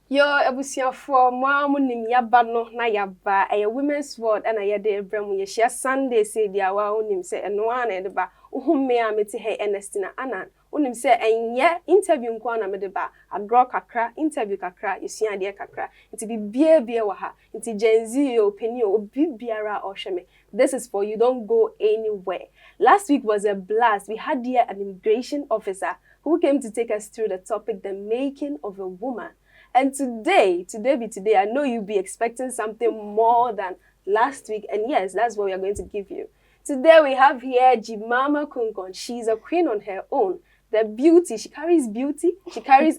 Yo, ebusia for mom nim yaba no na yaba a women's world and I de ebrem ye share Sunday say dia wa onim say eno ana e de ba uhumme a meti he Ernestina anan onim say enye interview nko na me de ba agro kakra interview kakra yesua de kakra nti bibia wa ha nti Gen Z opinion obi biara ohweme. This is for you, don't go anywhere. Last week was a blast. We had here an immigration officer who came to take us through the topic, the making of a woman. And today, I know you'll be expecting something more than last week. And yes, that's what we are going to give you. Today we have here Jemima Kunkon. She's a queen on her own. The beauty, she carries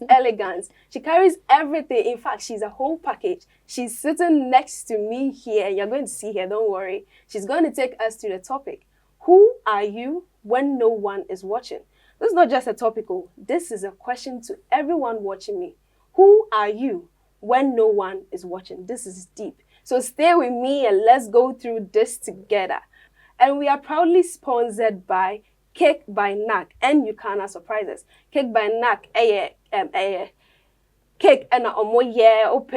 elegance, she carries everything. In fact, she's a whole package. She's sitting next to me here. You're going to see her, don't worry. She's going to take us through the topic. Who are you when no one is watching? This is not just a topical. This is a question to everyone watching me. Who are you when no one is watching? This is deep. So stay with me and let's go through this together. And we are proudly sponsored by Cake by Knack and Ukana Surprises. Cake by Knack, cake and ope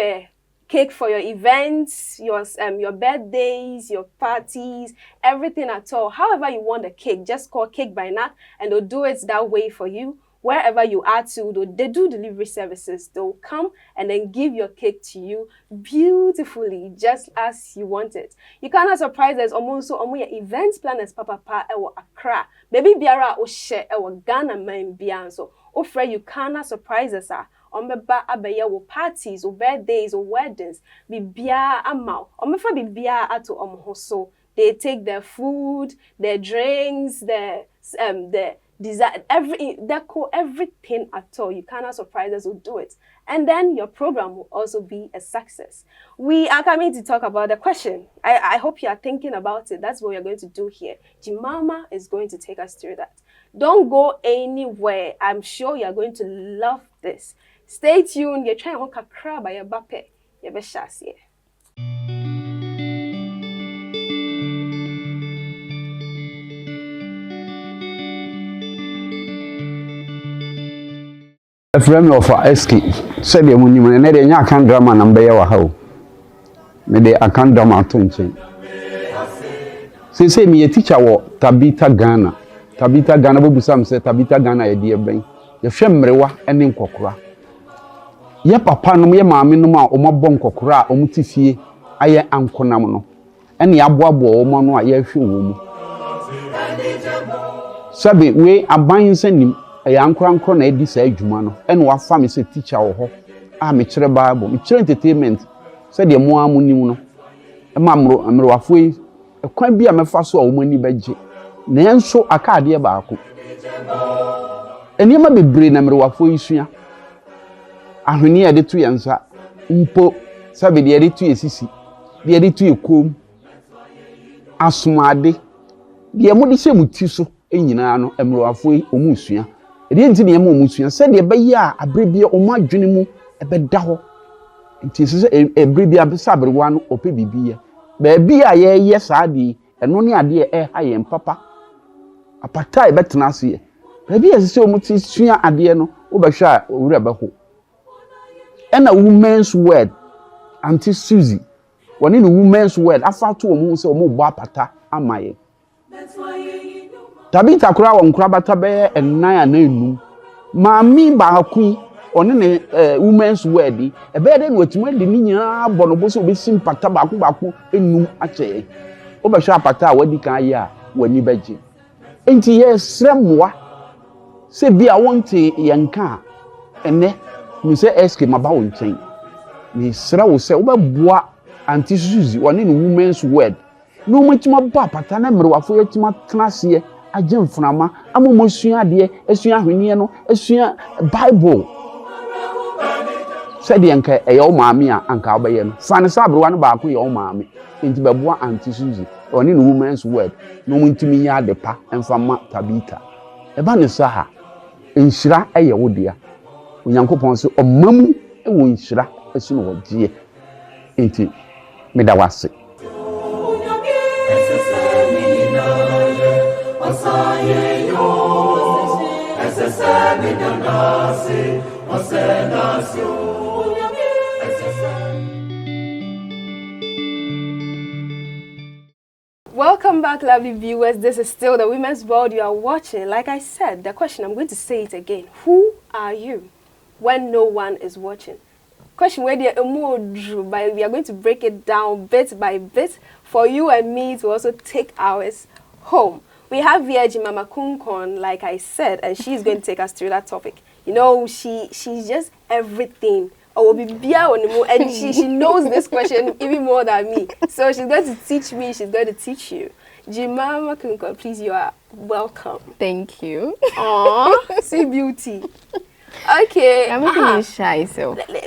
cake for your events, your birthdays, your parties, everything at all. However you want the cake, just call Cake by Knack and they'll do it that way for you. Wherever you are to, they do delivery services. They'll come and then give your cake to you beautifully, just as you want it. You cannot surprise us. Almost your events planners, papa ewo Accra. Baby biara o share ewo Ghana man bianso. Ofre you cannot surprise us. Ombeba abeye wo parties, or birthdays, or weddings. Bibia amau. Omefa bibia ato omhoso. They take their food, their drinks, their design, everything at all. You cannot surprise us, will do it. And then your program will also be a success. We are coming to talk about the question. I hope you are thinking about it. That's what we are going to do here. Jemima is going to take us through that. Don't go anywhere. I'm sure you are going to love this. Stay tuned. You're trying to cry by your bape. You're best. A friend of Eski said, "When you need a can drama and be our hoe. Maybe I can't drama attention." Say me a teacher or Tabitha Ghana. Tabitha Ghana will be some say Tabitha Ghana a dear bang. Your shemrewa and in Kokra. Ye papa no ye mammy no ma or my bon Kokra or Mutifie, I am Conamano. And Yabuabo or Mono, I hear you. Sabi, we are buying sending. A young crank na edi say adwuma no ene wa fa me say teacher wo ho a me kire bible me kire entertainment say de mo amunim no e ma amro wafo yi e kwan bi a me fa so a wo mani bagye na enso akade e baako eni ma bebre na amro wafo yi sua ahwene ya de to yansa mpo sabe de de to esisi de de to ekom asomade de mo de se muti so enyina no amro wafo yi omusua edi nti ne mo musua se de be ya abrebia o ma adwene mu e be da ho nti se ebrebia be sabrewa no ope bibia ba bia ye saa de eno ne ade e ha ye papa apata e betena ase ye ba bia se o muti sua ade no wo be hwa owura be ho ena women's word anti Suzy woni no women's word afa to o mu se o mu bo apata amaye. That's why Tabitha kura won kura bata be ennan ananum maami baaku one ne women's word e be de no atuma de ni nyina bonobo so obi simpata baaku enum ache o be hwa apata a wadi kan ye a wani baje enti ye sremoa se bia wonte yanka ene mi se eske maba won chen ni srewo se wo be boa anti Suzy one ne women's word no mutima ba apata na mrewafo yatima tenase agem funama amomo sua de esua hwenie no esua bible said yanka eyo maami a anka obaye no fane sabrewa no baako ye o maami enti beboa anti Suzy oni no women's word no muntimi ya de pa emfama Tabitha eba ne saha enhira eye wodea onyankopon se omamu e wo enhira esu no wodie enti medawase. Welcome back, lovely viewers. This is still the Women's World you are watching. Like I said, the question, I'm going to say it again. Who are you when no one is watching? Question where they but we are going to break it down bit by bit for you and me to also take ours home. We have here Jemimah Kunkon, like I said, and she's going to take us through that topic. You know, she's just everything. And she knows this question even more than me. So she's going to teach me, she's going to teach you. Jemimah Kunkon, please, you are welcome. Thank you. Aww, see beauty. Okay. I'm making you shy, so. Okay.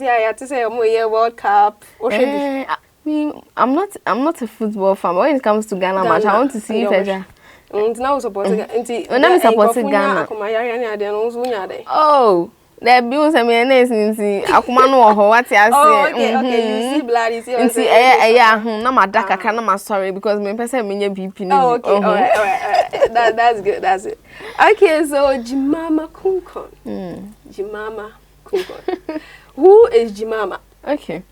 I have to say World Cup. I'm not a football fan. When it comes to Ghana match, I want to see if now supporting Ghana. Oh, there bills I mean anything. Akumano or what I say. Oh, okay. You see blood, you see. No my dark, I cannot sorry because my person mean BP. Oh, okay, all right. That's good. That's it. Okay, so Jemimah Kunkon. Jemimah Kunkon. Who is Jemimah? Okay,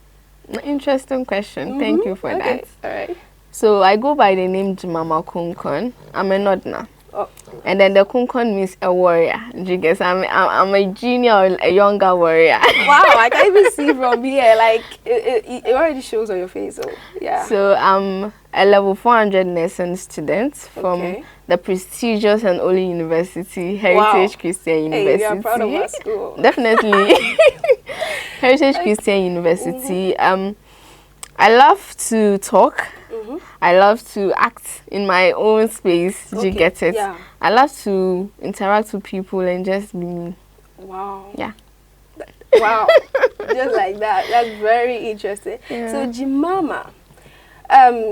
interesting question. Thank you for that. All right. So I go by the name Jemimah Kunkon. I'm a Nodna. Oh. And then the Kunkon means a warrior. Because I'm a junior or a younger warrior. Wow, I can even see from here. Like it already shows on your face. So yeah. So I'm a level 400 nursing student from the prestigious and only university, Heritage Christian University. Hey, you are proud of our school. Definitely. Heritage Christian University. I love to talk. I love to act in my own space. Do you get it? Yeah. I love to interact with people and just be me. Wow. Yeah. Wow. Just like that. That's very interesting. Yeah. So Jemimah,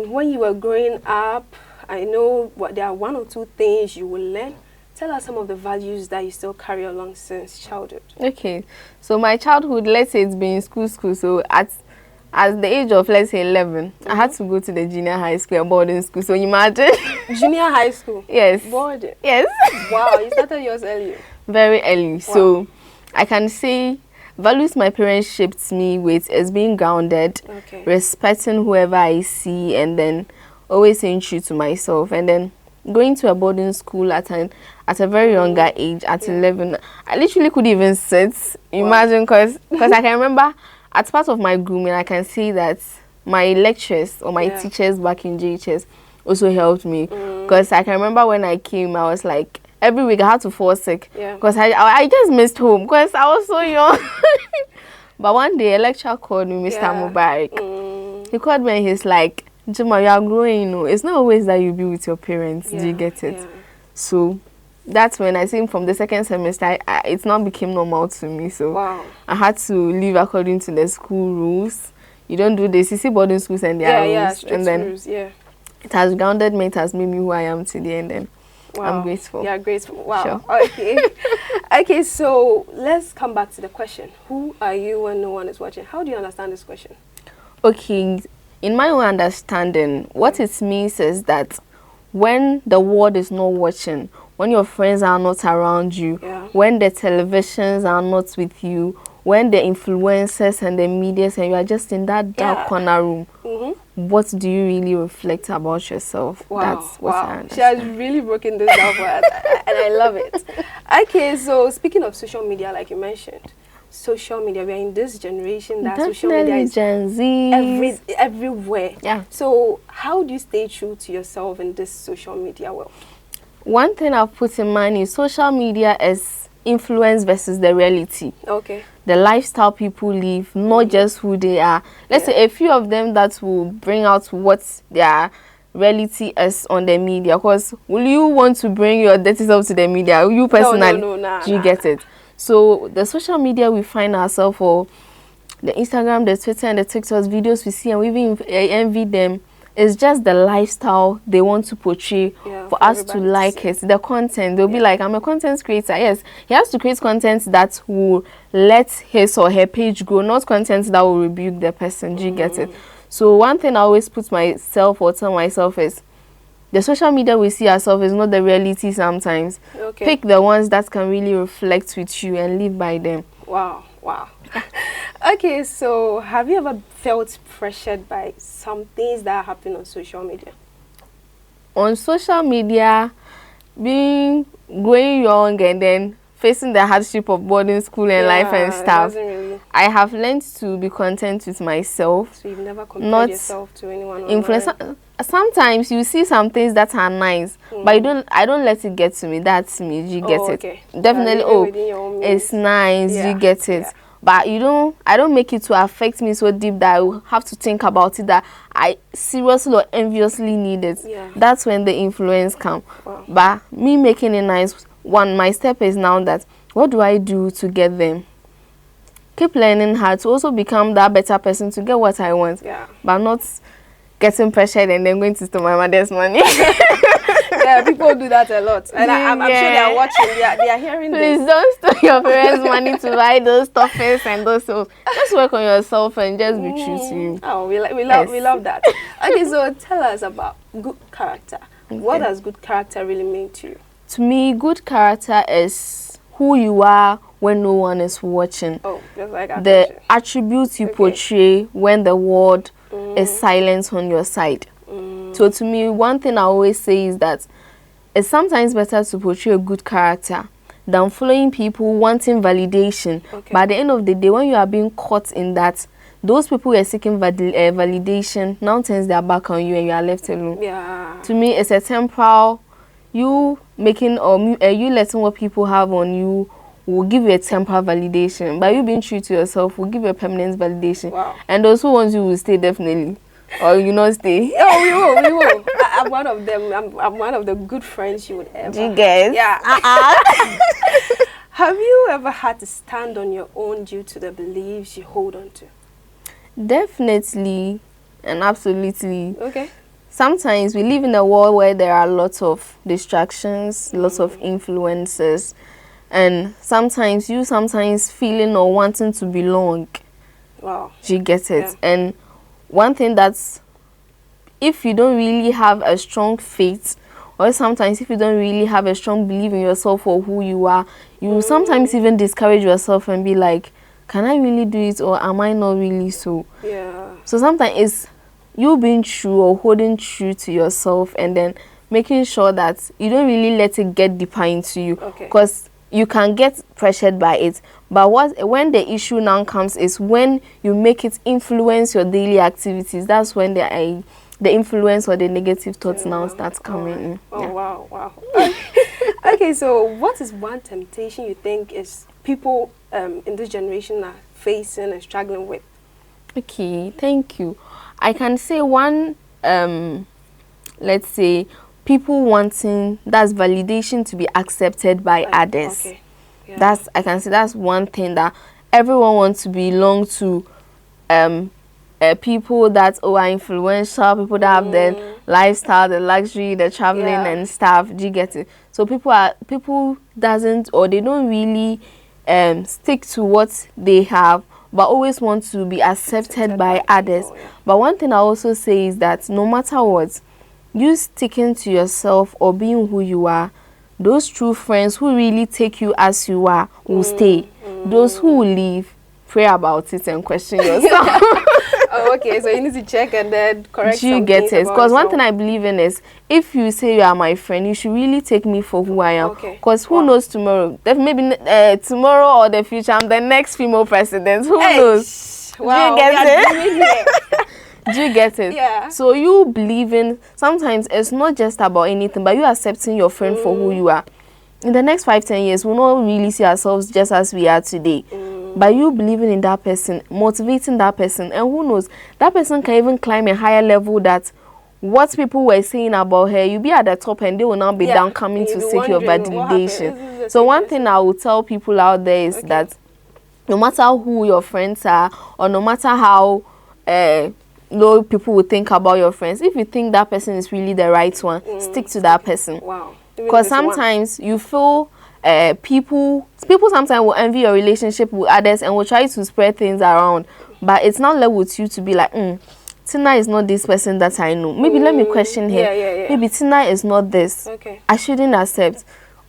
when you were growing up, I know there are one or two things you will learn. Tell us some of the values that you still carry along since childhood. Okay. So my childhood, let's say it's been school. So at the age of, let's say, 11, I had to go to the junior high school, boarding school. So you imagine? Junior high school? Yes. Boarding? Yes. Wow, you started yours early. Very early. Wow. So I can say values my parents shaped me with is being grounded, respecting whoever I see, and then always staying true to myself. And then going to a boarding school at a very younger age, at 11, I literally couldn't even sit. Imagine, because I can remember as part of my grooming, I can see that my lecturers or my teachers back in JHS also helped me. Because I can remember when I came, I was like, every week I had to fall sick. Because I just missed home because I was so young. But one day a lecturer called me, Mr. Mubarak. He called me and he's like, Jemimah, you are growing, you know. It's not always that you be with your parents. Do you get it? So that's when I think from the second semester, it's now became normal to me. So I had to live according to the school rules. You don't do this. You see boarding schools and their rules. And then rules, it has grounded me. It has made me who I am today. And then I'm grateful. Yeah, grateful. Wow. Sure. Okay. Okay, so let's come back to the question. Who are you when no one is watching? How do you understand this question? Okay. In my own understanding, what it means is that when the world is not watching, when your friends are not around you, when the televisions are not with you, when the influencers and the media and you are just in that dark corner room, what do you really reflect about yourself? Wow. That's what I understand. She has really broken this down for us, and I love it. Okay, so speaking of social media, like you mentioned, social media, we are in this generation that social media is Gen Z everywhere. Yeah. So how do you stay true to yourself in this social media world? One thing I've put in mind is social media is influence versus the reality. Okay. The lifestyle people live, not just who they are. Let's say a few of them that will bring out what their reality is on the media. Because will you want to bring your dirty self to the media? You personally, do you get it? So the social media we find ourselves, or the Instagram, the Twitter, and the TikTok videos we see, and we even envy them. It's just the lifestyle they want to portray for us to like it. The content, they'll be like, I'm a content creator. Yes, he has to create content that will let his or her page grow, not content that will rebuke the person. Do you get it? So one thing I always put myself or tell myself is, the social media we see ourselves is not the reality sometimes. Okay. Pick the ones that can really reflect with you and live by them. Wow. Okay, so have you ever felt pressured by some things that happen on social media? On social media, growing young and then facing the hardship of boarding school and life and stuff, really... I have learned to be content with myself. So you've never compared yourself to anyone influence. Sometimes you see some things that are nice, but I don't let it get to me. That's me. You get okay. it? Definitely. It's nice. You get it. But I don't make it to affect me so deep that I will have to think about it, that I seriously or enviously need it. That's when the influence comes. Wow. But me making it nice, my step is now that what do I do to get them? Keep learning how to also become that better person to get what I want. But not getting pressured and then going to steal my mother's money. Yeah, people do that a lot. And I'm sure they are watching, they are hearing Please this. don't steal your parents' money to buy those toffees and those things. Just work on yourself and just be true to you. Oh, we love that. Okay, so tell us about good character. Okay. What does good character really mean to you? To me, good character is who you are when no one is watching. Oh, just like the attributes you portray when the world is silent on your side. So to me, one thing I always say is that it's sometimes better to portray a good character than following people wanting validation. But at the end of the day, when you are being caught in that, those people who are seeking validation now turns their back on you and you are left alone. To me, it's a temporal, you making or you letting what people have on you will give you a temporary validation. But you being true to yourself will give you a permanent validation. And those who want you will stay definitely. Or you not stay? Oh, we will. I'm one of them. I'm one of the good friends you would ever. Do you guys? Yeah. Have you ever had to stand on your own due to the beliefs you hold on to? Definitely and absolutely. Okay. Sometimes we live in a world where there are lots of distractions, lots of influences, and sometimes feeling or wanting to belong. Wow. You get it? And one thing that's, if you don't really have a strong faith, or sometimes if you don't really have a strong belief in yourself or who you are, you sometimes even discourage yourself and be like, can I really do it, or am I not really so? So sometimes it's you being true or holding true to yourself and then making sure that you don't really let it get deeper into you. Because you can get pressured by it. But when the issue now comes is when you make it influence your daily activities. That's when the influence or the negative thoughts now starts coming in. Wow. Okay, so what is one temptation you think is people in this generation are facing and struggling with? Okay, thank you. I can say one, let's say, people wanting that's validation to be accepted by others. I can say that's one thing that everyone wants to belong to. People that are influential, people that have the lifestyle, the luxury, the traveling and stuff. Do you get it? So people doesn't, or they don't really stick to what they have, but always want to be accepted by others. But one thing I also say is that no matter what, you sticking to yourself or being who you are, those true friends who really take you as you are will stay. Those who will leave, pray about it and question yourself. Okay, so you need to check and then correct. Do you get it? Because one thing I believe in is, if you say you are my friend, you should really take me for who I am. Because who knows tomorrow? Maybe tomorrow or the future, I'm the next female president. Who knows? Wow, do you get it? Do you get it? So you believe in, sometimes it's not just about anything, but you accepting your friend for who you are. In the next 5-10 years, we'll not really see ourselves just as we are today. By you believing in that person, motivating that person, and who knows, that person can even climb a higher level that what people were saying about her, you'll be at the top and they will now be down coming to seek your validation. So one thing I will tell people out there is that no matter who your friends are, or no matter how low people will think about your friends, if you think that person is really the right one, stick to that person. Because sometimes you feel people sometimes will envy your relationship with others and will try to spread things around, but it's not left with you to be like, Tina is not this person that I know. Maybe let me question her. Yeah. Maybe Tina is not this. Okay. I shouldn't accept,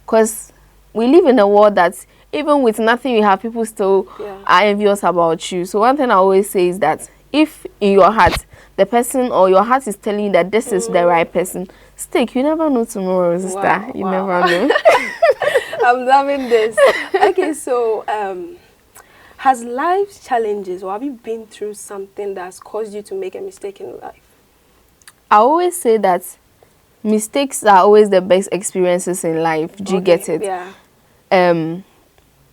because we live in a world that even with nothing you have, people still are envious about you. So one thing I always say is that if in your heart the person or your heart is telling you that this is the right person, stick. You never know tomorrow, sister. Wow, You never know. I'm loving this. Okay, so has life's challenges, or have you been through something that's caused you to make a mistake in life? I always say that mistakes are always the best experiences in life. Do you get it? Yeah.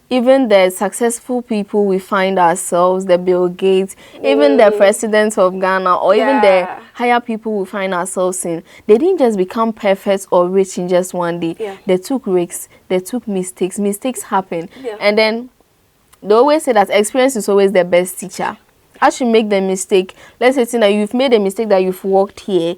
Even the successful people we find ourselves, the Bill Gates, even the president of Ghana, or even the higher people we find ourselves in, they didn't just become perfect or rich in just one day. Yeah. They took risks, they took mistakes. Mistakes happen. Yeah. And then they always say that experience is always the best teacher. As you make the mistake, let's say that you've made a mistake that you've walked here,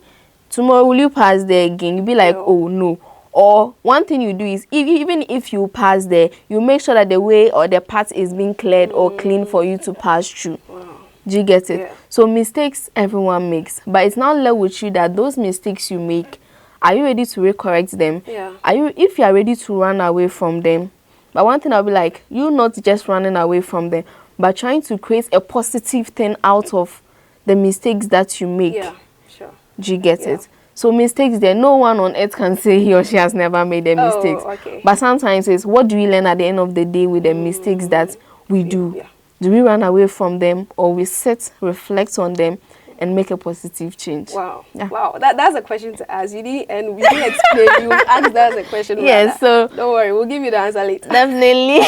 tomorrow will you pass there again? You'll be like, oh no. Or one thing you do is, even if you pass there, you make sure that the way or the path is being cleared or clean for you to pass through. Wow. Do you get it? Yeah. So mistakes everyone makes, but it's now left with you that those mistakes you make, are you ready to recorrect them? Yeah. If you are ready to run away from them? But one thing I'll be like, you not just running away from them, but trying to create a positive thing out of the mistakes that you make. Yeah, sure. Do you get it? So mistakes, there, no one on earth can say he or she has never made a mistake. Okay. But sometimes it's what do we learn at the end of the day with the mistakes that we do? Yeah. Do we run away from them, or we sit, reflect on them, and make a positive change? Wow. Yeah. Wow. That's a question to ask. You didn't, and we didn't explain. You asked that as a question. Yes, so don't worry, we'll give you the answer later. definitely.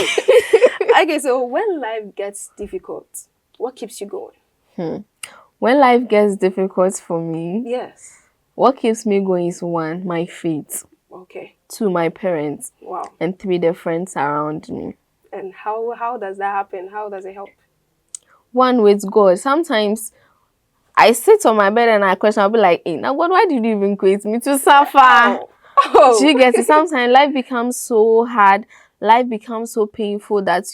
Okay, so when life gets difficult, what keeps you going? When life gets difficult for me, Yes. what keeps me going is 1, my faith, Okay. 2, my parents, Wow. and 3, the friends around me. And how does that happen? How does it help? 1, with God. Sometimes I sit on my bed and I question, I'll be like, hey, now God, why did you even create me to suffer? Do you get it? Sometimes life becomes so hard, life becomes so painful that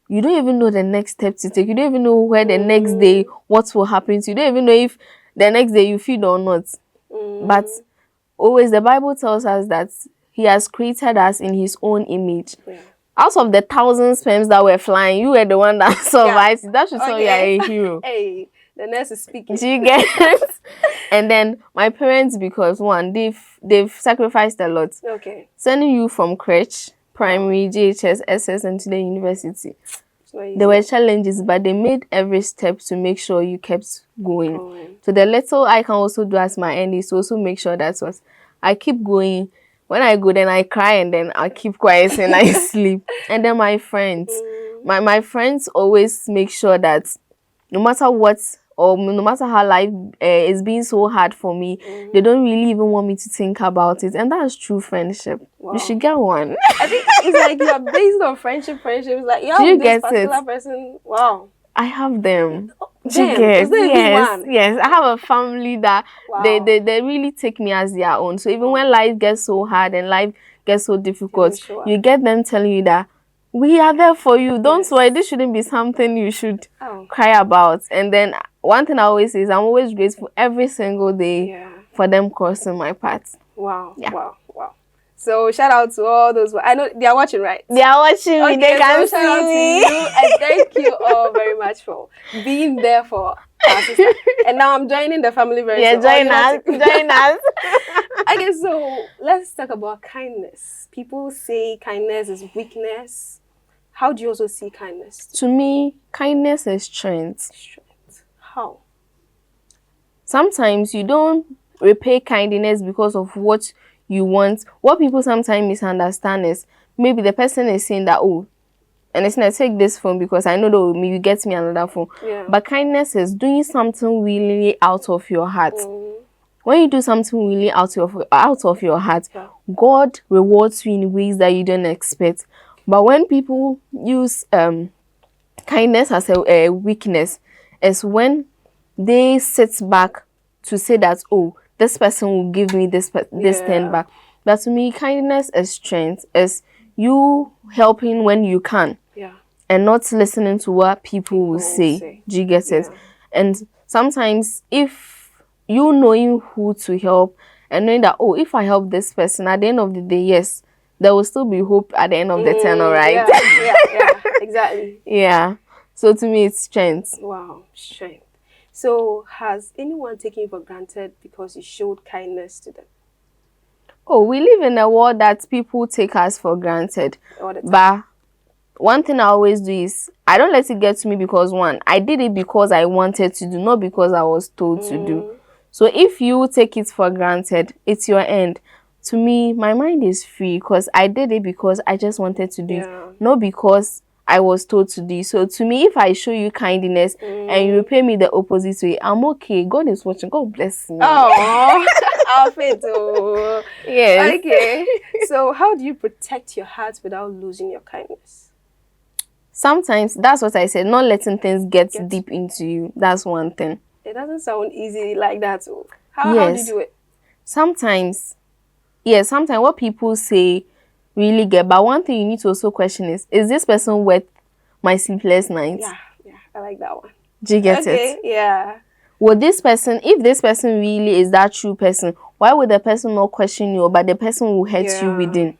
you don't even know the next step to take. You don't even know where the next day, what will happen to you. You don't even know if the next day you feed or not. But always the Bible tells us that he has created us in his own image. Yeah. Out of the 1,000 sperms that were flying, you were the one that survived. That should tell you are a hero. Hey, the nurse is speaking. Do you get it? And then my parents, because 1, they've sacrificed a lot. Okay. Sending you from crèche, primary, JHS, SS, and to the university. So There were challenges, but they made every step to make sure you kept going. So the little I can also do as my end is to also make sure that's what I keep going. When I go, then I cry, and then I keep quiet and I sleep. And then my friends, my friends always make sure that no matter what, or no matter how life is being so hard for me, they don't really even want me to think about it. And that's true friendship. Wow. You should get one. I think it's like you are based on friendship. It's like you have you this get particular it? person. Wow. I have them. Damn, is there a big one? Yes. I have a family that Wow. they really take me as their own. So even when life gets so hard and life gets so difficult, sure. you get them telling you that we are there for you. Don't worry, this shouldn't be something you should cry about. And then one thing I always say is I'm always grateful every single day for them crossing my path. Wow. Yeah. Wow. So shout out to all those. I know they are watching, right? They are watching me. They can shout out see me. to you, and thank you all very much for being there for our sister. And now I'm joining the family very soon. Join us. Join us. Okay, so let's talk about kindness. People say kindness is weakness. How do you also see kindness? To me, kindness is strength. How? Sometimes you don't repay kindness because of what you want. What people sometimes misunderstand is maybe the person is saying that, oh, and it's not take this phone because I know that you get me another phone. Yeah. But kindness is doing something really out of your heart. When you do something really out of your heart, God rewards you in ways that you don't expect. But when people use kindness as a weakness, is when they sit back to say that, oh, this person will give me this thing back. But to me, kindness is strength. Is you helping when you can, and not listening to what people will say. Do you get it? And sometimes if you knowing who to help and knowing that, oh, if I help this person, at the end of the day, yes, there will still be hope at the end of the tunnel, right? Yeah, exactly. Yeah. So to me, it's strength. Wow, strength. So has anyone taken you for granted because you showed kindness to them? Oh, we live in a world that people take us for granted. All the time. But one thing I always do is I don't let it get to me because one, I did it because I wanted to do, not because I was told to do. So if you take it for granted, it's your end. To me, my mind is free because I did it because I just wanted to do it, not because I was told to do. So to me, if I show you kindness and you repay me the opposite way, I'm okay. God is watching. God bless me. Oh, I'll fit. Oh. Yes. Okay. So how do you protect your heart without losing your kindness? Sometimes, that's what I said, not letting things get deep into you. That's one thing. It doesn't sound easy like that. Oh. How do you do it? Sometimes what people say really get, but one thing you need to also question is this person worth my sleepless nights? Yeah, I like that one. Do you get it? Yeah. Would this person, if this person really is that true person, why would the person not question you, but the person will hurt you within?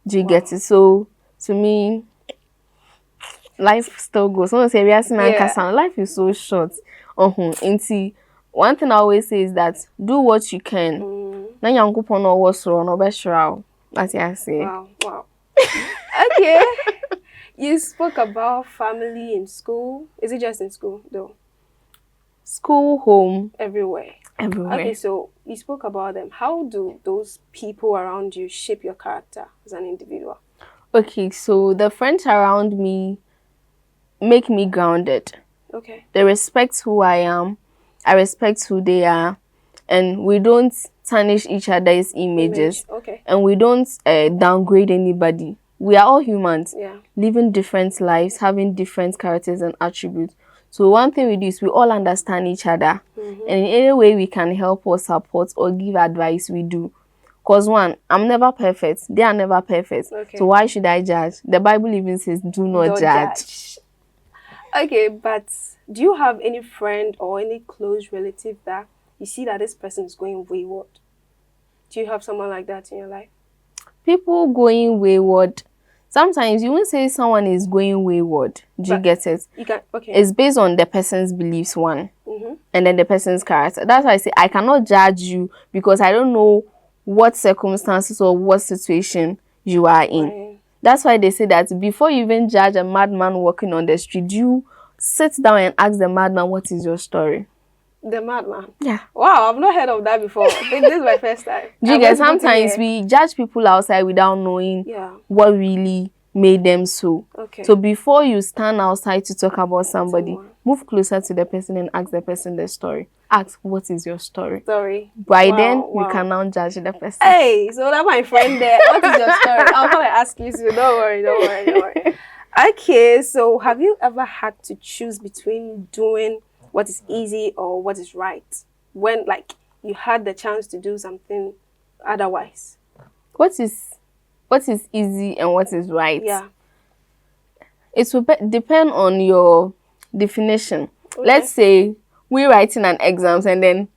Do you get it? So, to me, life still goes. Someone say, life is so short. One thing I always say is that do what you can. That's what I say. Wow. Okay. You spoke about family in school. Is it just in school, though? School, home. Everywhere. Okay, so you spoke about them. How do those people around you shape your character as an individual? Okay, so the friends around me make me grounded. Okay. They respect who I am. I respect who they are. And we don't tarnish each other's images. Okay. And we don't downgrade anybody. We are all humans. Yeah. Living different lives, having different characters and attributes. So one thing we do is we all understand each other. And in any way we can help or support or give advice, we do. Because one, I'm never perfect. They are never perfect. Okay. So why should I judge? The Bible even says, do not judge. Okay, but do you have any friend or any close relative that you see that this person is going wayward? Do you have someone like that in your life? People going wayward. Sometimes you won't say someone is going wayward. Do you get it? You can, okay. It's based on the person's beliefs, one. And then the person's character. That's why I say I cannot judge you because I don't know what circumstances or what situation you are in. Right. That's why they say that before you even judge a madman walking on the street, you sit down and ask the madman, what is your story? The madman? Yeah. Wow, I've not heard of that before. This is my first time. Sometimes we judge people outside without knowing what really made them so. Okay. So before you stand outside to talk about somebody, move closer to the person and ask the person the story. Ask, what is your story? By then, you can now judge the person. Hey, so that's my friend there. What is your story? I'll come and ask you soon. Don't worry. Okay, so have you ever had to choose between doing what is easy or what is right? When, like, you had the chance to do something otherwise? What is easy and what is right? Yeah. It will depend on your definition. Okay. Let's say we're writing an exams and then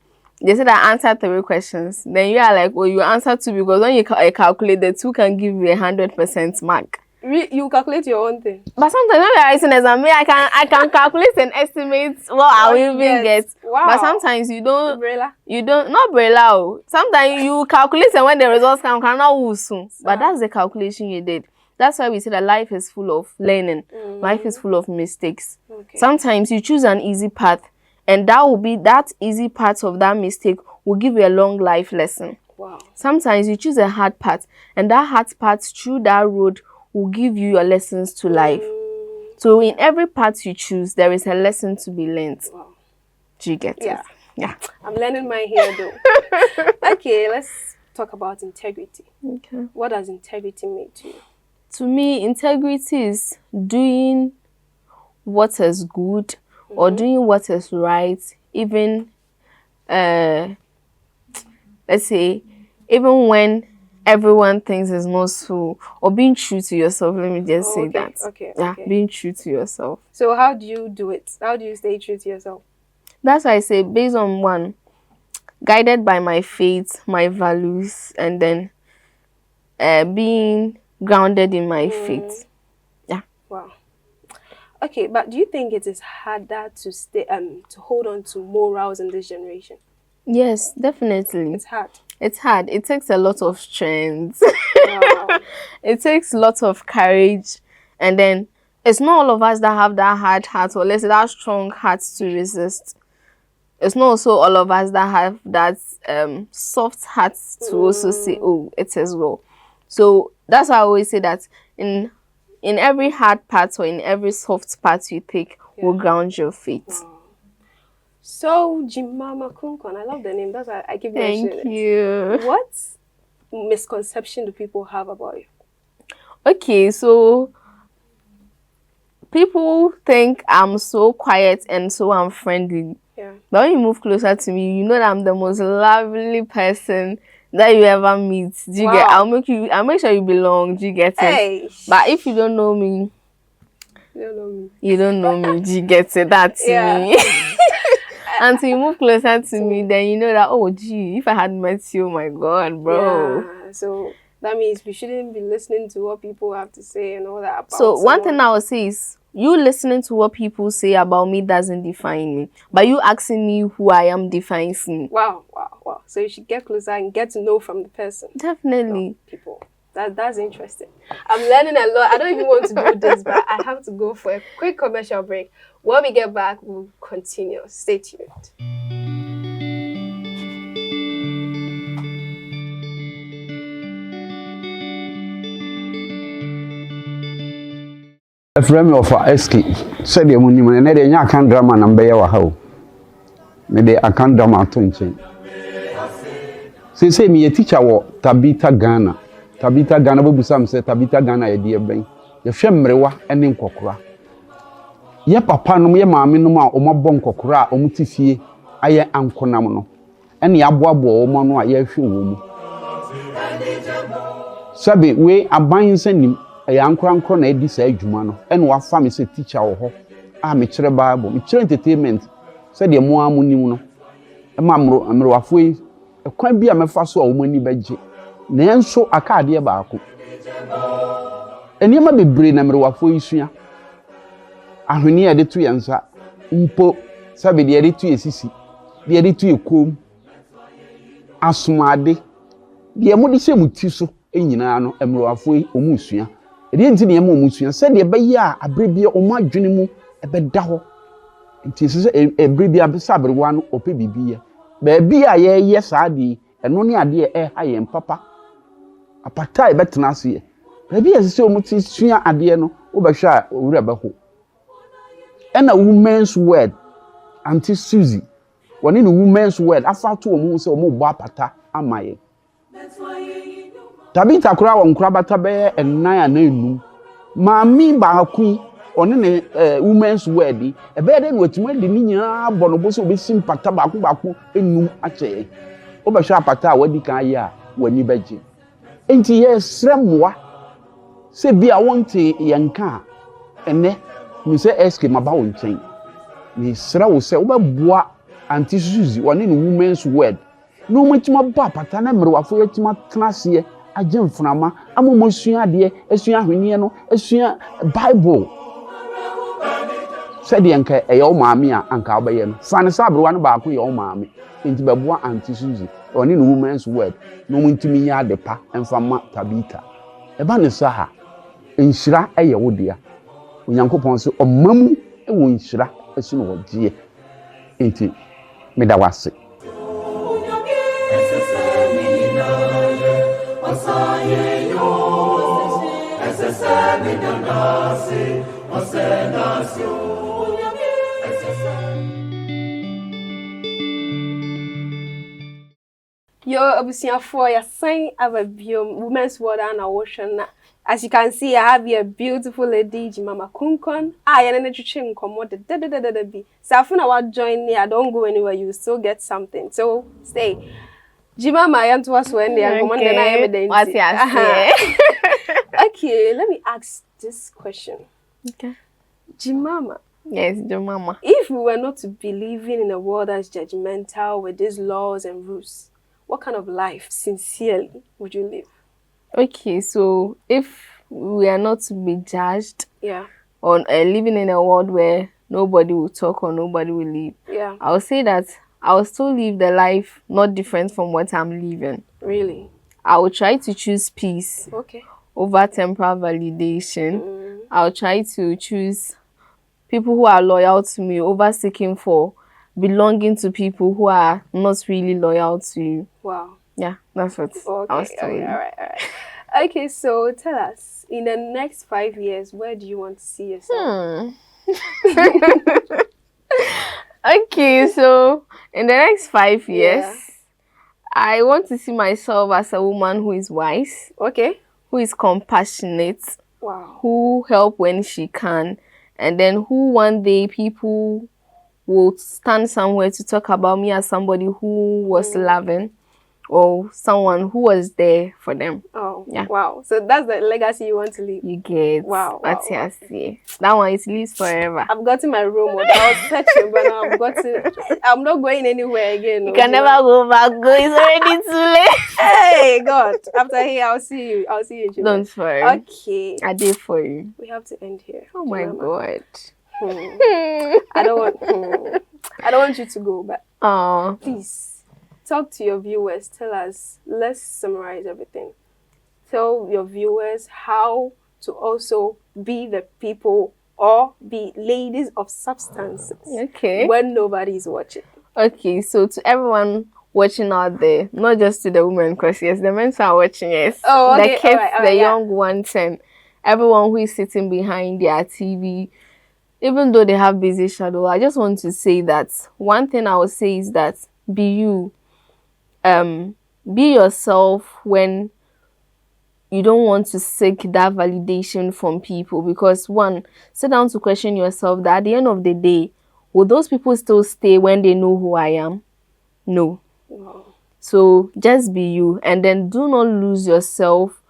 they said I answered 3 questions. Then you are like, well, you answered 2 because when you calculate, the 2 can give you 100% mark. You calculate your own thing. But sometimes when we are writing exam, I can calculate and estimate what I will even get. Wow. But sometimes you don't. Umbrella. You don't. Not umbrella. Sometimes you calculate and when the results come, cannot soon. But that's the calculation you did. That's why we say that life is full of learning. Life is full of mistakes. Okay. Sometimes you choose an easy path, and that easy part of that mistake will give you a long life lesson. Wow. Sometimes you choose a hard path, and that hard path through that road will give you your lessons to life. So in every path you choose, there is a lesson to be learned. Wow. Do you get it? Yeah. I'm learning mine here though. Okay, let's talk about integrity. Okay. What does integrity mean to you? To me, integrity is doing what is good or doing what is right, even let's say even when everyone thinks it's not so, or being true to yourself. Let me just say that. Okay. Yeah, being true to yourself. So how do you do it? How do you stay true to yourself? That's why I say based on one, guided by my faith, my values, and then being grounded in my faith. Yeah. Wow. Okay, but do you think it is harder to stay to hold on to morals in this generation? Yes, definitely. It's hard. It's hard. It takes a lot of strength. Wow. It takes lots of courage, and then it's not all of us that have that hard heart, or let's say that strong heart to resist. It's not also all of us that have that soft heart to also say, oh, it as well. So that's why I always say that in every hard part or in every soft part you take will ground your faith. Wow. So Jimama Kunkon, I love the name. That's why I give you Thank you. What misconception do people have about you? Okay, so people think I'm so quiet and so unfriendly. Yeah. But when you move closer to me, you know that I'm the most lovely person that you ever meet. Do you get? I'll make sure you belong. Do you get it? Hey. But if you don't know me, you don't know me. You don't know me. Do you get it? That's me. Until you move closer to me, then you know that, oh, gee, if I had met you, oh my God, bro. Yeah, so that means we shouldn't be listening to what people have to say and all that about So one thing I would say is, you listening to what people say about me doesn't define me. But you asking me who I am defines me. Wow. So you should get closer and get to know from the person. Definitely. People. That's interesting. I'm learning a lot. I don't even want to do this, but I have to go for a quick commercial break. When we get back, we'll continue. Stay tuned. A friend of Eski said, "You money, and then I can't drama and be our how. Maybe I can't drama to change." Say me a teacher or Tabitha Ghana. Tabitha Ghana, Bubusam said Tabitha Ghana, a dear brain. Your shemrewa and in Kokura. Ye papa no ye maame no ma o mabon kokora o mutifie aye ankonam no ene aboabo o mo no aye hwe wo mu sabe we aban sanim aye ankorankro na edi sa adwuma no ene wa fa me se teacher wo ho a me kire bible me kire entertainment said de mo amunim no e ma amro wafo e kwan bi a mefa so a wo mani bagye na enso akade baako eni ma bebre na amro wafo isua ahwini ya de tu yansa mpo sabe de de tu esisi de de tu ekom asomade de mo de semuti so enyina no emroafo omusua de nti de mo omusua se de be ya abrebi o mo adwene mu ebeda ho nti se ebrebi abesabre wa no ope bibiye ba bia ye saa de eno ne ade ha ye papa apata e betena so ye ba bia se omuti sua ade no wo be hwa owura be ho and a woman's word, Auntie Susie. One in a woman's word, I fought to a moon so more bapata, am I? Tabitha crow on Crabatabe and Naya Nenu. Mammy Baku, on a woman's word, a bed in which made the Nina Bonobos will be sympatha Baku in Num Ache. Over Shapata, what the Kaya, when you begging. Ain't ye Sramwa? Say be a one tea young car, and ne. Me say eske mabawo nchen me sra wo se wo beboa Auntie Susie one in woman's word no matima ba pata na mere wafo yatima tenase agye mframa amomosua de asua hwenie no asua bible said yanka eyo maame a anka obaye no fane sabrewa no baako ye o maame enti beboa Auntie Susie one in woman's word no muntimi ya depa emfama Tabitha eba ne saha enhyira eye wo dia Unyankopon so omamu e wo nhyira asu no wodie enti meda wase Yo abusia for ya sign of a women's word and ocean. As you can see, I have here a beautiful lady, Jimama Kunkon. I am an education commodity. So if you want to join me, I don't go anywhere. You still get something. So stay. Jimama, I am to us when they are commanding evidence. Okay, okay, let me ask this question. Okay. Jimama, Yes, your mama. If we were not to be living in a world that's judgmental with these laws and rules, what kind of life, sincerely, would you live? Okay, so if we are not to be judged, Yeah. or living in a world where nobody will talk or nobody will live, Yeah. I would say that I will still live the life not different from what I'm living. Really? I will try to choose peace Okay. over temporal validation. I'll try to choose people who are loyal to me over seeking for belonging to people who are not really loyal to you. Wow. Yeah, that's what Okay. I was telling you. All right. Okay, so tell us, in the next 5 years, where do you want to see yourself? Okay, so in the next 5 years, Yeah. I want to see myself as a woman who is wise, Okay. who is compassionate, Wow. who help when she can, and then who one day people will stand somewhere to talk about me as somebody who was loving or someone who was there for them. Oh, Yeah. wow. So that's the legacy you want to leave. You get Wow. that one is lives forever. I've gotten my role model. I was searching, but now I'm not going anywhere again. You can never go back. Go. It's already too late. Hey, God. After here, I'll see you. I'll see you in July. Don't worry. Okay. I did for you. We have to end here. Oh my God. I don't want you to go, but Oh, please talk to your viewers. Tell us. Let's summarize everything. Tell your viewers how to also be the people or be ladies of substance okay. when nobody's watching. Okay, so to everyone watching out there, not just to the women, because yes, the men are watching, yes. Oh, okay. The kids, all right, the yeah. young ones, and everyone who is sitting behind their TV, even though they have busy schedule, I just want to say that one thing I would say is that be you. Be yourself when you don't want to seek that validation from people, because one, sit down to question yourself that at the end of the day, will those people still stay when they know who I am? No. Wow. So just be you, and then do not lose yourself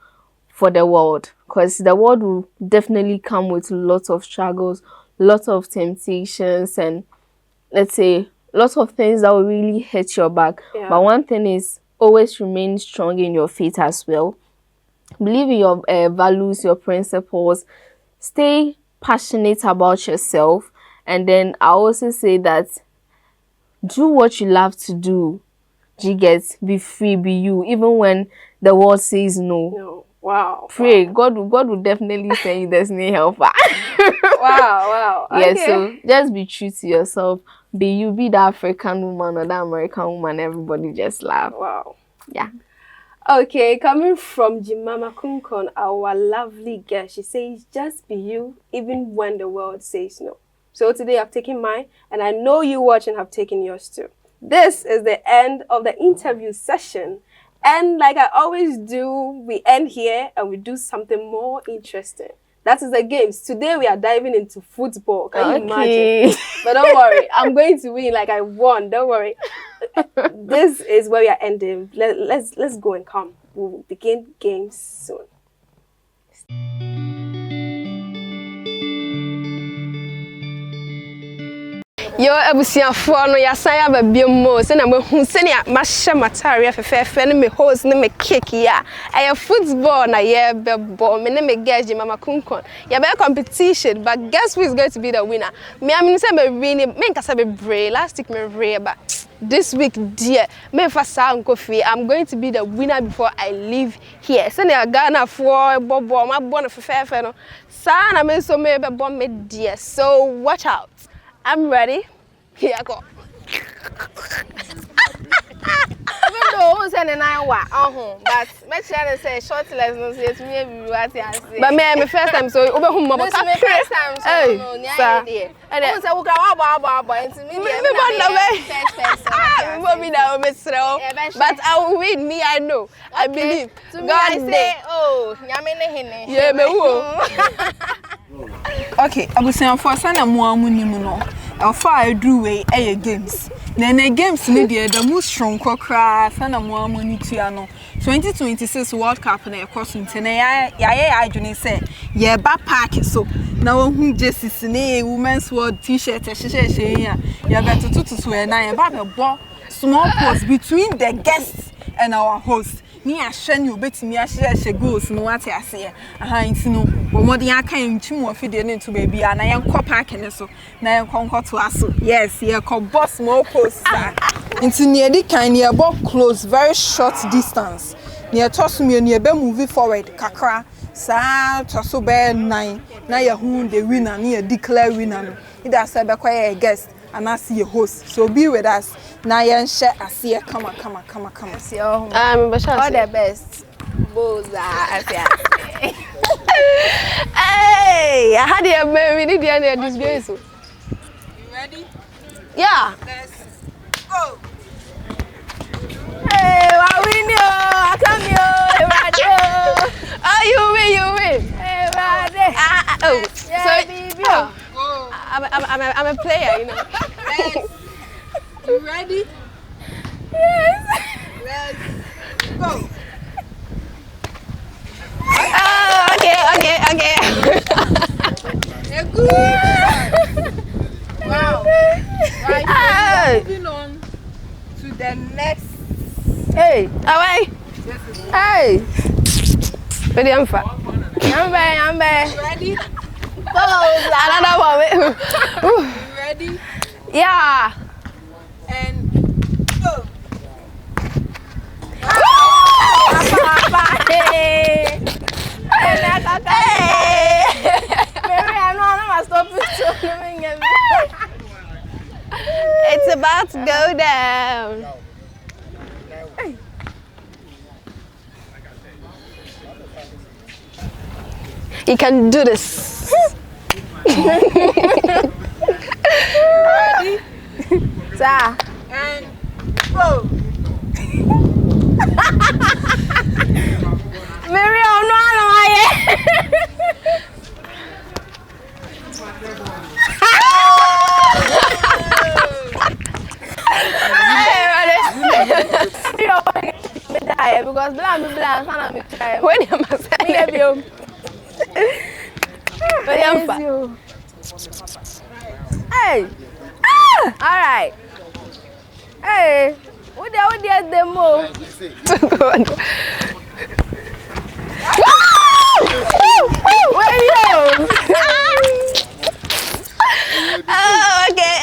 for the world, because the world will definitely come with lots of struggles, lots of temptations, and let's say lots of things that will really hit your back. Yeah. But one thing is, always remain strong in your faith as well. Believe in your values, your principles. Stay passionate about yourself. And then I also say that do what you love to do. Be free, be you. Even when the world says no. No. Wow. Pray. Wow. God will definitely send you destiny helper. Wow. Yeah, Okay. so just be true to yourself. Be you, be the African woman or the American woman everybody just love. Wow. Yeah. Okay, coming from Jemima Kunkon, our lovely girl, she says, just be you, even when the world says no. So today I've taken mine, and I know you watching have taken yours too. This is the end of the interview session. And like I always do, we end here and we do something more interesting. That is the games. Today we are diving into football. Can you imagine? But don't worry, I'm going to win like I won. Don't worry. This is where we are ending. Let's go and come. We'll begin games soon. Yo, abusiafoɔ no yasan aba biom se na mahu se ne mahye matare afefefe ne me hose ne me cake ya ɛyɛ football na ye bebo me ne me girl Jemima Kunkon ya be competition, but guess who is going to be the winner? Me am say me win me nkasa be brave last week me brave, but this week dear me fa sa nkofi I'm going to be the winner before I leave here. Se ne Ghana for bobo ma bo no fefefe no sa na me so me bebo me dear, so watch out. I'm ready. Here I go. Even though who's an hour, but make sure they say short lessons. Yes, me what I say. But me first time, so over whom This is my first time, so Hey, no, sir. idea. And then say we can about into me. But I will win. Me, I know. I believe. To me, I say, oh, nyamene hene. Yeah, me who. Okay, abusianfo sana mo amunimu no. I do a games. Then a games media the most strong cry sana mo money to no 2026 World Cup na cross ntene ya adwene say ye ba park so na won jerseys na women's world t-shirt hye ya beto tutu na ye ba be small pause between the guests and our host. Ni ahwe ni obetimi ahye goals no wate ase aha nti no omodi aka ntwim wo fide ne nto baby ana ye nkọ park ne so na ye nkọ to aso yes ye ko boss mo post nti ne edi kan ne bo close very short distance ne toss me ne be move forward kakra sa toso be 9 na ye hu the winner ne declare winner no ida say be kwa ye guest and I see a host. So be with us. Now you share I see a come. See all the best. Boza. Hey, I had a baby need the disgrace. You ready? Yeah. Let's go. Hey, I win you. I come you. Oh, you win. Hey, ready. Oh, so baby. I'm a player, you know. Yes. You ready? Yes. Let's go. Oh, okay. A good. Wow. Right. Moving on to the next. Hey, away. Hey. Ready, I'm fat. I'm back. Ready? Another one. You ready? Yeah. And go. Hey. It's about to go down. You can do this. Ready? Sir. And go. Mary, I'm because blind, when you must have you. Hey. All right. Hey. What the demo? Where you? Oh, okay.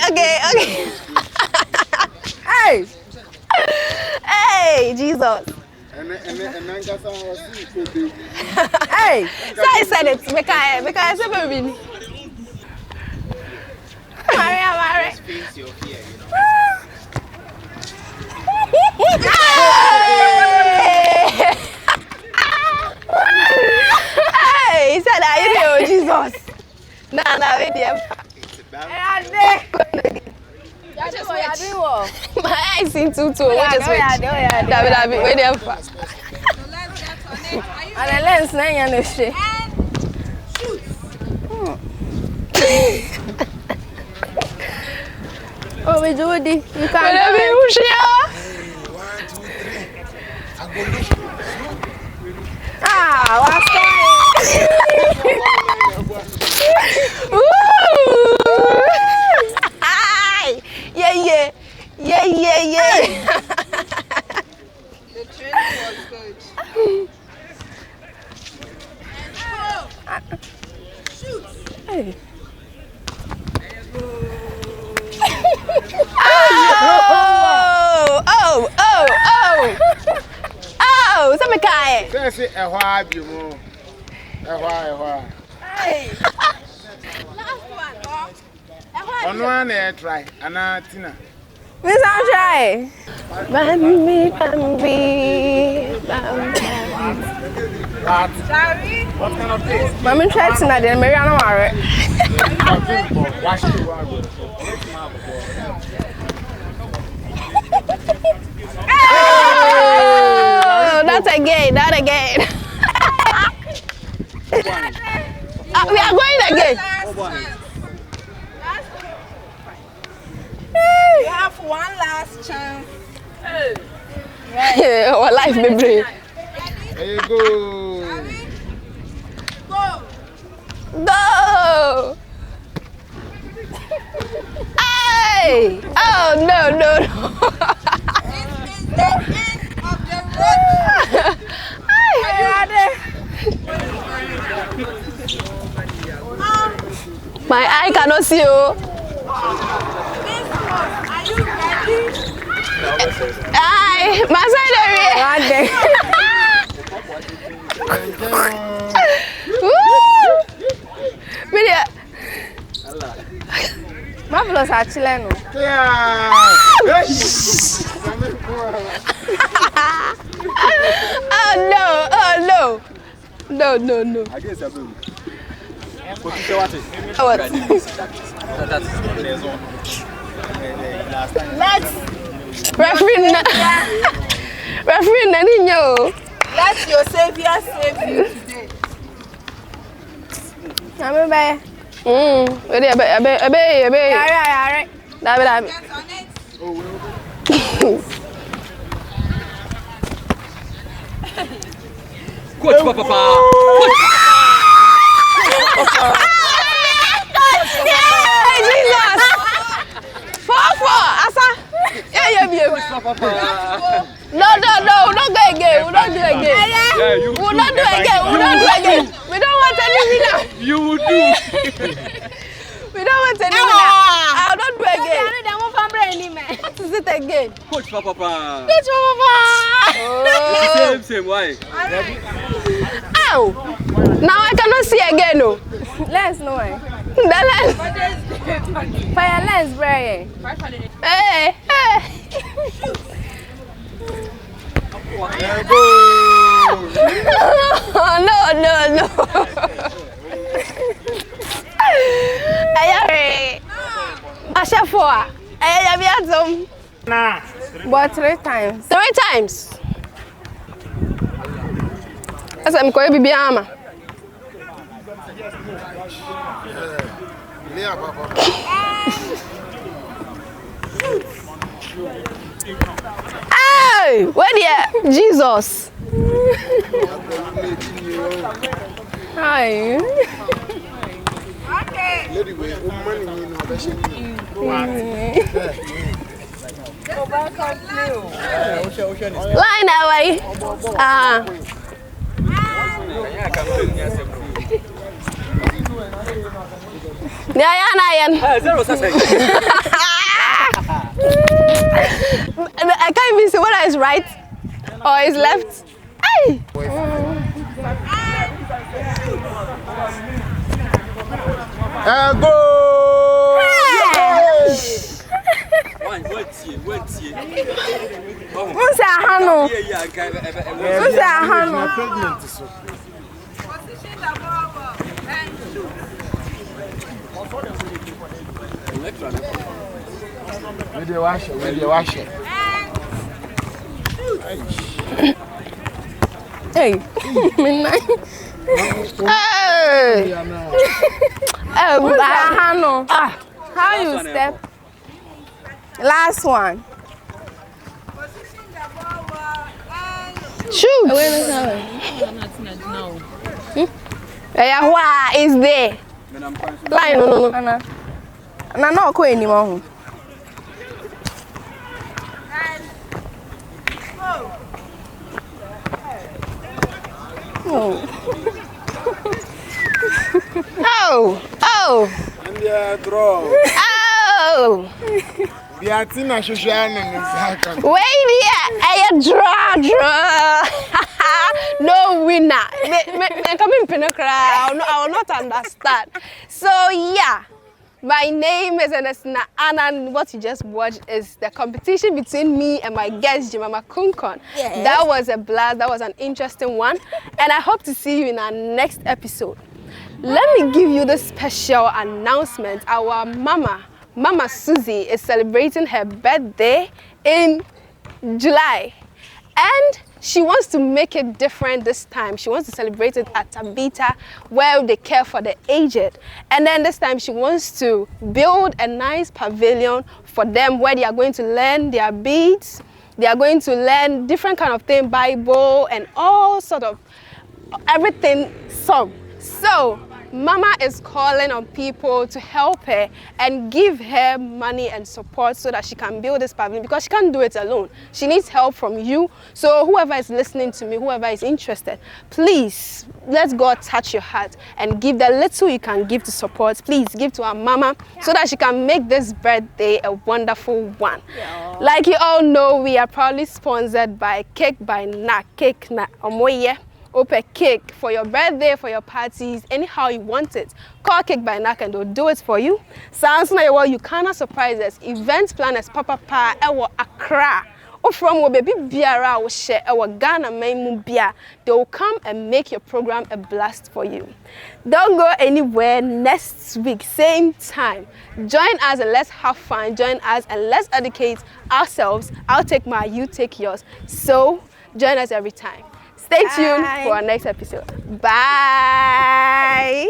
Hey, Jesus. Hey, so I said it. Make I say baby. Maria. Hey, he said that you know Jesus. Nah, with them. My eyes in too. What is it? David, wait there fast. And the lens, nine and shit. Oh, we do it. You can't do it. 1, 2, 3. What's that? Yeah. The training was good. Shoot. Hey. Oh, some guy. Say a while you move. A while. Hey. On one air try, Anatina. Miss Andre. Bambi. What kind of taste? Mami try tonight, then Mariana Mare. Wash it. Oh, that again. We are going again. one last chance. Yeah, our life be brave. There you go. Go! Hey! Oh no. This is the end of the road. My eye cannot see you. Are you ready? Aye, my side area. Media. Marvelous actually no. Yeah. Oh no. No. I guess I will. What? Let's Referee Naninho. let your savior save you today. Abe. Ready, abe. Yare. Dabe. Get on it. Coach Papa. Hey, Jesus! 4-4, Asa. Yeah. No, don't go again. We don't do again. We don't do again. We don't want any winner. You will do. We don't want any winner. I'll not do again. What is it again? Coach Papa. Coach Papa. Same. Why? Ow! Now I cannot see again. No. Lens no way. The lens. Fire lens, Brian. Hey. There you go. No. Ayare. Ashafoa. Ayabiatom. But 3 times. 3 times. Asa mkoye bibi ama. Leah, Papa. Hey, where the Jesus? Hi. Lady, we money in our Line away. Yan. I can't even see whether it's right or it's left. Hey! Go! Who's a hano? Who's a hano? Position the ball and shoot. Where they wash it? Hey. Hey. Hano. How you step? Last one. Position the ball and Shoot. Why is there? Line, no. Na no ko anymore. Oh. And they draw. Oh. The Atina Shushan and Zaka. Wait here. Draw. No winner. Come in Pinocchio. I will not understand. So yeah. My name is Ernestina Anna, and what you just watched is the competition between me and my guest, Jemima Kunkon. Yes. That was a blast, that was an interesting one, and I hope to see you in our next episode. Let me give you this special announcement. Our Mama Susie, is celebrating her birthday in July. And she wants to make it different this time. She wants to celebrate it at Tabita, where they care for the aged. And then this time she wants to build a nice pavilion for them where they are going to learn their beads. They are going to learn different kind of thing, Bible and all sort of everything song. So Mama is calling on people to help her and give her money and support so that she can build this pavilion, because she can't do it alone. She needs help from you. So whoever is listening to me, whoever is interested, please let God touch your heart and give the little you can give to support. Please give to our Mama so that she can make this birthday a wonderful one. Yeah. Like you all know, we are proudly sponsored by Cake by NAC. Cake na Omoye. Open cake for your birthday, for your parties, anyhow you want it. Call Cake by NAC and they'll do it for you. Sounds like well, you cannot surprise us. Event planners Papa Pa ewo Accra. Or from where baby biara will share our Ghana main bia. They will come and make your program a blast for you. Don't go anywhere. Next week, same time. Join us and let's have fun. Join us and let's educate ourselves. I'll take my, you take yours. So join us every time. Stay tuned for our next episode. Bye.